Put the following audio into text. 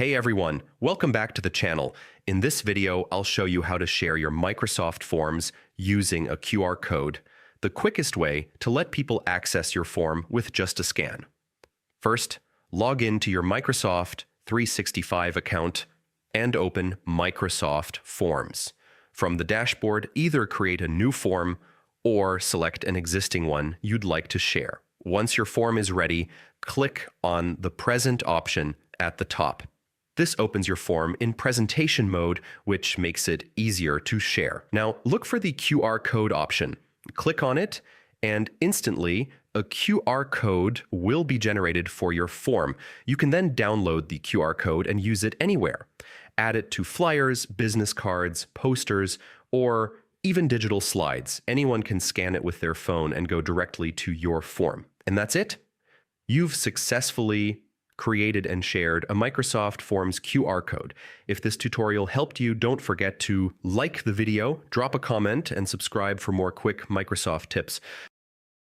Hey everyone, welcome back to the channel. In this video, I'll show you how to share your Microsoft Forms using a QR code, the quickest way to let people access your form with just a scan. First, log in to your Microsoft 365 account and open Microsoft Forms. From the dashboard, either create a new form or select an existing one you'd like to share. Once your form is ready, click on the Present option at the top. This opens your form in presentation mode, which makes it easier to share. Now, look for the QR code option. Click on it, and instantly, a QR code will be generated for your form. You can then download the QR code and use it anywhere. Add it to flyers, business cards, posters, or even digital slides. Anyone can scan it with their phone and go directly to your form. And that's it. You've successfully created and shared a Microsoft Forms QR code. If this tutorial helped you, don't forget to like the video, drop a comment, and subscribe for more quick Microsoft tips.